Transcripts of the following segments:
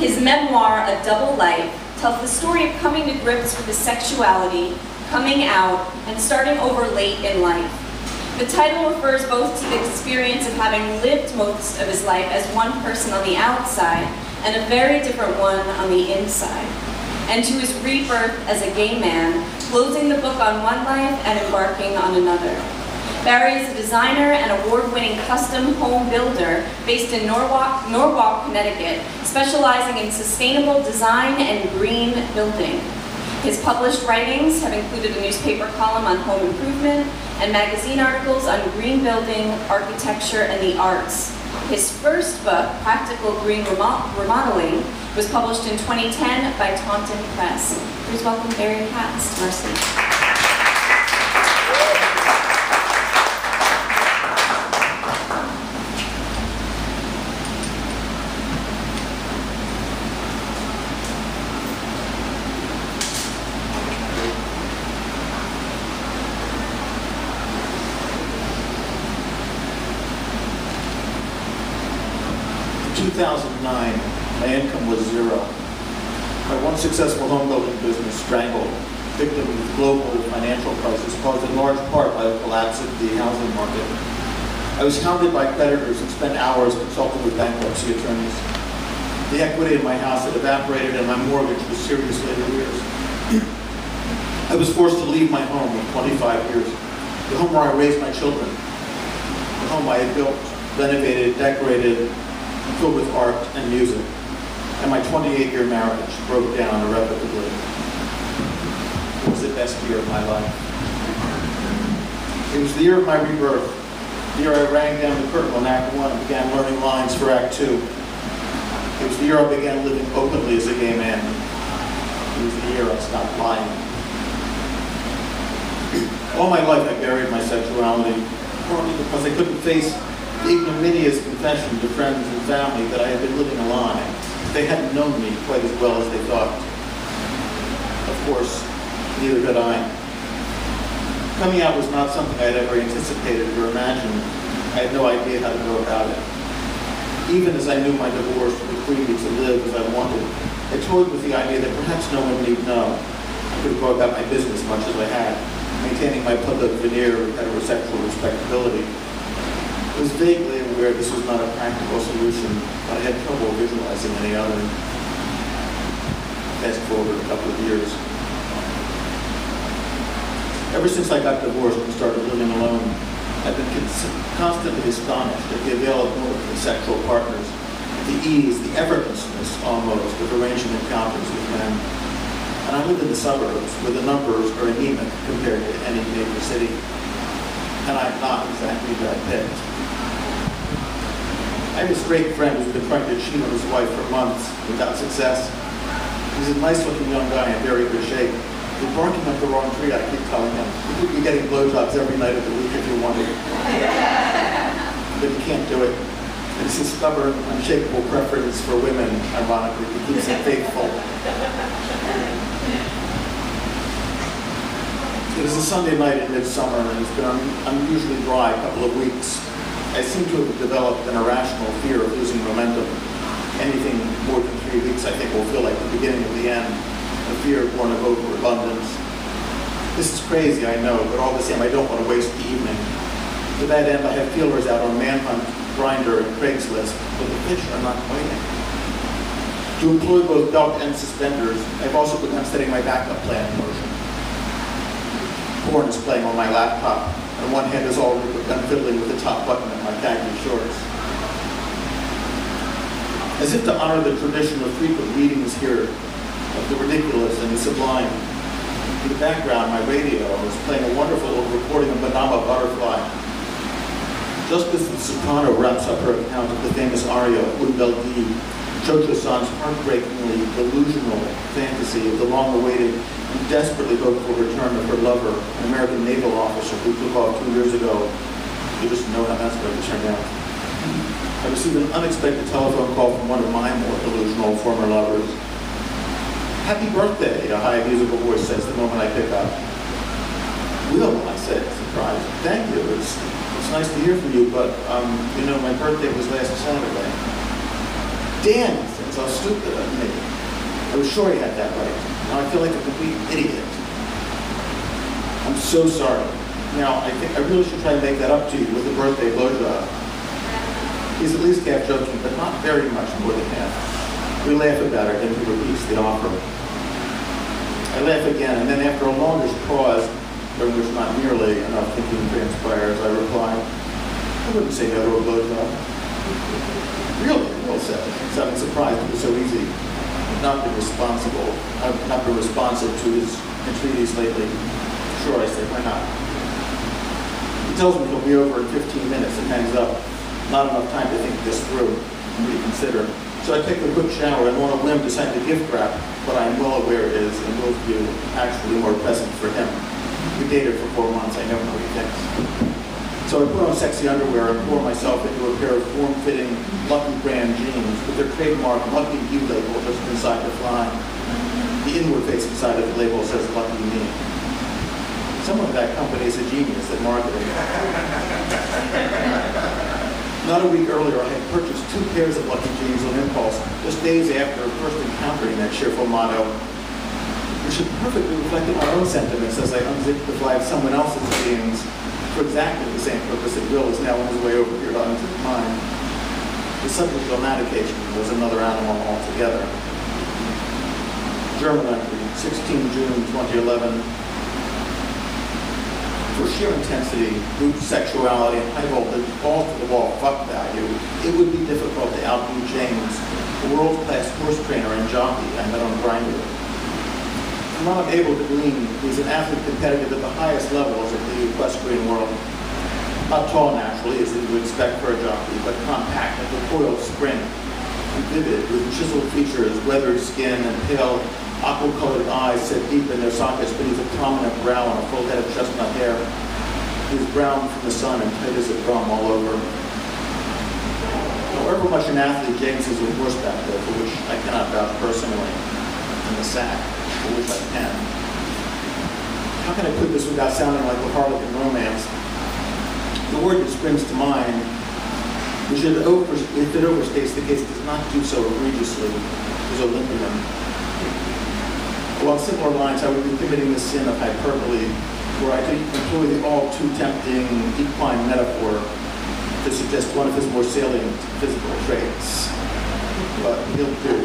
His memoir, A Double Life, tells the story of coming to grips with his sexuality, coming out, and starting over late in life. The title refers both to the experience of having lived most of his life as one person on the outside and a very different one on the inside, and to his rebirth as a gay man, closing the book on one life and embarking on another. Barry is a designer and award-winning custom home builder based in Norwalk, Connecticut, specializing in sustainable design and green building. His published writings have included a newspaper column on home improvement and magazine articles on green building, architecture, and the arts. His first book, Practical Green Remodeling, was published in 2010 by Taunton Press. Please welcome Barry Katz to our stage. 2009, my income was zero. My once successful home building business strangled, victim of the global financial crisis caused in large part by the collapse of the housing market. I was hounded by creditors and spent hours consulting with bankruptcy attorneys. The equity in my house had evaporated and my mortgage was seriously in arrears. I was forced to leave my home of 25 years, the home where I raised my children, the home I had built, renovated, decorated, filled with art and music. And my 28-year marriage broke down irrevocably. It was the best year of my life. It was the year of my rebirth, the year I rang down the curtain on Act 1 and began learning lines for Act 2. It was the year I began living openly as a gay man. It was the year I stopped lying. All my life I buried my sexuality, partly because I couldn't face the ignominious confession to friends and family that I had been living a lie. They hadn't known me quite as well as they thought. Of course, neither had I. Coming out was not something I had ever anticipated or imagined. I had no idea how to go about it. Even as I knew my divorce would free me to live as I wanted, I toyed with the idea that perhaps no one need know. I could go about my business much as I had, maintaining my public veneer of heterosexual respectability. I was vaguely aware this was not a practical solution, but I had trouble visualizing any other. Fast forward a couple of years. Ever since I got divorced and started living alone, I've been constantly astonished at the availability of sexual partners, the ease, the effortlessness almost of arranging encounters with men. And I live in the suburbs where the numbers are anemic compared to any major city. And I'm not exactly that picked. I have a straight friend who's been trying to cheat on his wife for months without success. He's a nice-looking young guy in very good shape. He's barking up the wrong tree, I keep telling him. You could be getting blowjobs every night of the week if you wanted. But he can't do it. It's his stubborn, unshakable preference for women, ironically, that keeps him faithful. It was a Sunday night in midsummer, and it's been unusually dry a couple of weeks. I seem to have developed an irrational fear of losing momentum. Anything more than 3 weeks, I think, will feel like the beginning of the end, a fear born of overabundance. This is crazy, I know, but all the same, I don't want to waste the evening. To that end, I have feelers out on Manhunt, Grindr, and Craigslist, but the fish are not biting. To employ both belt and suspenders, I've also begun setting my backup plan in motion. Porn is playing on my laptop, and one hand is already begun fiddling with the top button of my khaki shorts. As if to honor the tradition of frequent readings here of the ridiculous and the sublime, in the background, my radio is playing a wonderful recording of Madama Butterfly. Just as the soprano wraps up her account of the famous aria, Un bel dì, Cho-Cho-san's heartbreakingly delusional fantasy of the long-awaited and desperately hopeful return of her lover, an American naval officer who took off 2 years ago. You just know how that's going to turn out. I received an unexpected telephone call from one of my more delusional former lovers. "Happy birthday," a high musical voice says the moment I pick up. "Will," I said, surprised. "Thank you. It's nice to hear from you, but, you know, my birthday was last Saturday." Dan, he says, how stupid of me. I was sure he had that right. Now I feel like a complete idiot. I'm so sorry. Now, I think I really should try and make that up to you with a birthday blowjob. He's at least half joking, but not very much more than half. We laugh about it, and he repeats the offer. I laugh again, and then after a longish pause, during which not nearly enough thinking transpires, I reply, I wouldn't say no to a blowjob. Really, Will said, sounding surprised it was so easy. I've not been responsive to his entreaties lately. Sure, I said, why not? He tells me he'll be over in 15 minutes and hangs up. Not enough time to think this through and reconsider. So I take a quick shower and on a whim decide to gift wrap what I am well aware is, in Will's view, actually more present for him. We dated for 4 months, I never know what he thinks. So I put on sexy underwear and pour myself into a pair of form-fitting Lucky brand jeans with their trademark Lucky You label just inside the fly. The inward-facing side of the label says Lucky Me. Someone at that company is a genius at marketing. Not a week earlier, I had purchased 2 pairs of Lucky jeans on impulse, just days after first encountering that cheerful motto, which had perfectly reflected my own sentiments as I unzipped the fly of someone else's jeans for exactly the same purpose that Will is now on his way over here to unzip mine. The subject on that occasion was another animal altogether. Journal entry, 16 June 2011. For sheer intensity, brute sexuality, and high voltage, balls-to-the-wall fuck value, it would be difficult to outdo James, the world-class horse trainer and jockey I met on Grindr. From what I'm able to glean, he's an athlete competitive at the highest levels of the equestrian world. Not tall, naturally, as you would expect for a jockey, but compact like a coiled spring, and vivid, with chiseled features, weathered skin, and pale, aqua-colored eyes set deep in their sockets beneath a prominent brow and a full head of chestnut hair. He is brown from the sun and tight as a drum all over. However much an athlete James is with horseback, though, for which I cannot vouch personally, in the sack, for which I can. How can I put this without sounding like a Harlequin romance? The word that springs to mind, which if it overstates the case, does not do so egregiously, is Olympian. Along similar lines, I would be committing the sin of hyperbole, were I to employ the all-too-tempting equine metaphor to suggest one of his more salient physical traits. But he'll do.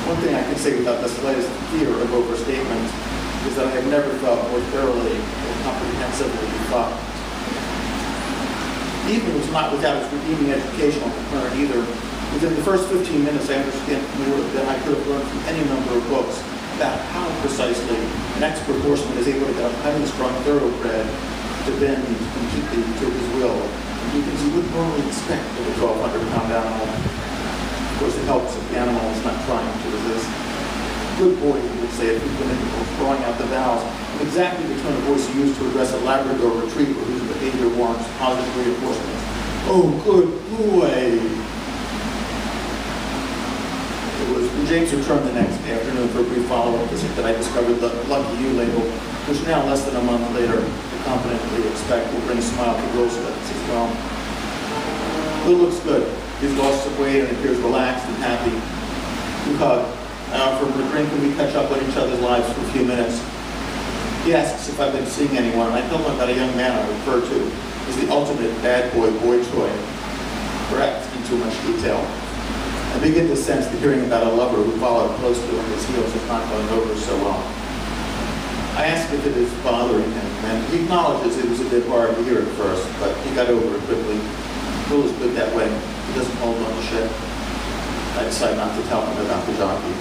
One thing I can say without the slightest fear of overstatement is that I have never felt more thoroughly or comprehensively fucked. Even was not without its redeeming educational component either. Within the first 15 minutes, I understand more than I could have learned from any number of books about how precisely an expert horseman is able to get a highly strung thoroughbred to bend completely to his will. Because you wouldn't normally expect of a 1,200-pound animal. Of course, it helps if the animal is not trying to resist. Good boy, he would say at frequent intervals, throwing out the vowels, in exactly the tone of voice he used to address a Labrador retriever whose behavior warrants positive reinforcement. Oh, good boy! It was when James returned the next afternoon for a brief follow-up visit that I discovered the Lucky You label, which now, less than a month later, I confidently expect will bring a smile to Will's lips as well. Will looks good. He's lost some weight and appears relaxed and happy. We hug. I offer him a drink and we catch up on each other's lives for a few minutes. He asks if I've been seeing anyone, and I tell him about a young man I refer to as the ultimate bad boy toy. Perhaps in too much detail. I begin to sense the hearing about a lover who followed closely on his heels is not going over so well. I ask if it is bothering him, and he acknowledges it was a bit hard to hear at first, but he got over it quickly. Will is good that way. He doesn't hold on to shit. I decide not to tell him about the jockey.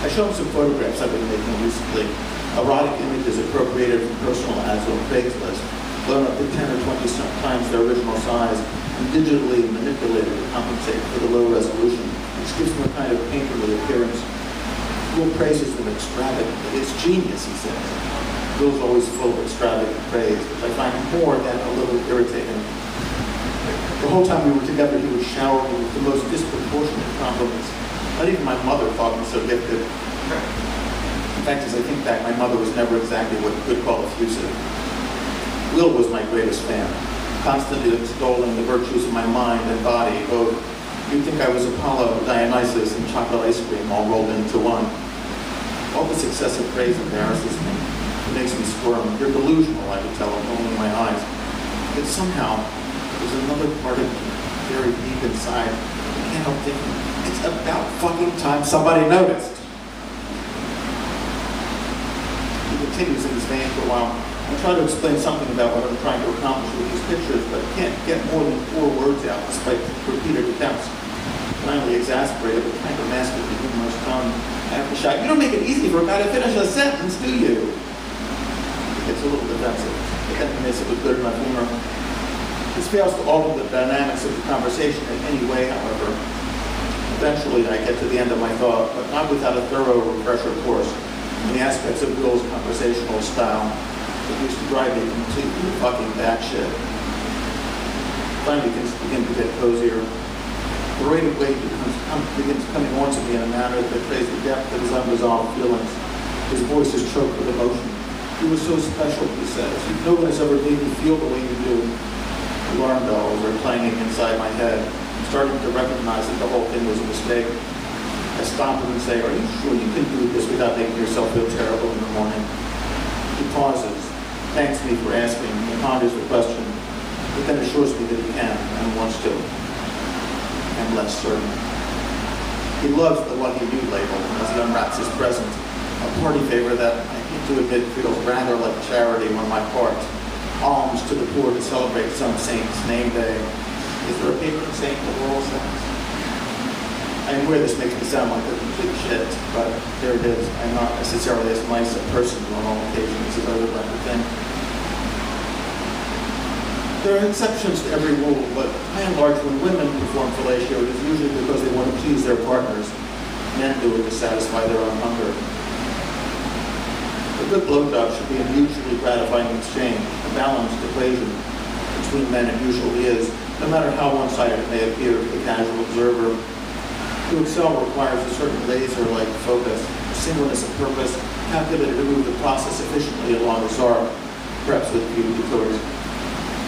I show him some photographs I've been making recently. Erotic images appropriated from personal ads on Craigslist, blown up to 10 or 20 times their original size, and digitally manipulated to compensate for the low resolution, which gives them a kind of painterly appearance. Will praises them extravagantly. It's genius, he says. Will's always full of extravagant praise, which I find more than a little irritating. The whole time we were together, he would shower me with the most disproportionate compliments. Not even my mother thought me so gifted. In fact, as I think back, my mother was never exactly what you could call effusive. Will was my greatest fan. constantly extolling the virtues of my mind and body, both. You'd think I was Apollo, Dionysus, and chocolate ice cream all rolled into one. All this excessive praise embarrasses me. It makes me squirm. You're delusional, I would tell him, rolling my eyes. But somehow, there's another part of me, very deep inside. I can't help thinking, it's about fucking time somebody noticed. He continues in this vein for a while. I try to explain something about what I'm trying to accomplish with these pictures, but I can't get more than 4 words out despite repeated attempts. Finally exasperated, but trying to master the humorous tone, I have to shout, you don't make it easy for a guy to finish a sentence, do you? He gets a little defensive, but then he makes it with good enough humor. This fails to alter the dynamics of the conversation in any way, however. Eventually, I get to the end of my thought, but not without a thorough refresher course in the aspects of Will's conversational style that used to drive me completely fucking batshit. Finally, things begin to get cozier. The rate of weight begins coming on to me in a manner that betrays the depth of his unresolved feelings. His voice is choked with emotion. You were so special, he says. No one has ever made me feel the way you do. Alarm bells are clanging inside my head. I'm starting to recognize that the whole thing was a mistake. I stop him and say, are you sure you can do this without making yourself feel terrible in the morning? He pauses, thanks me for asking, and ponders the question, but then assures me that he can and wants to. I'm less certain. He loves the lucky you label as he unwraps his present, a party favor that I hate to admit feels rather like charity on my part. Alms to the poor to celebrate some saint's name day. Is there a patron saint in the world sense? I am aware this makes me sound like a complete shit, but there it is. I'm not necessarily as nice a person on all occasions as I would like to think. There are exceptions to every rule, but by and large, when women perform fellatio, it is usually because they want to please their partners. Men do it to satisfy their own hunger. A good blowjob should be a mutually gratifying exchange, a balanced equation between men it usually is, no matter how one-sided it may appear to the casual observer. To excel requires a certain laser-like focus, a singleness of purpose, calculated to move the process efficiently along its arc, perhaps with few detours,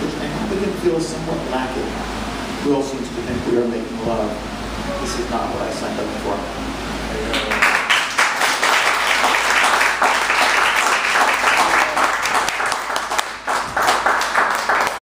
which I now begin to feel is somewhat lacking. Will seems to think we are making love. This is not what I signed up for.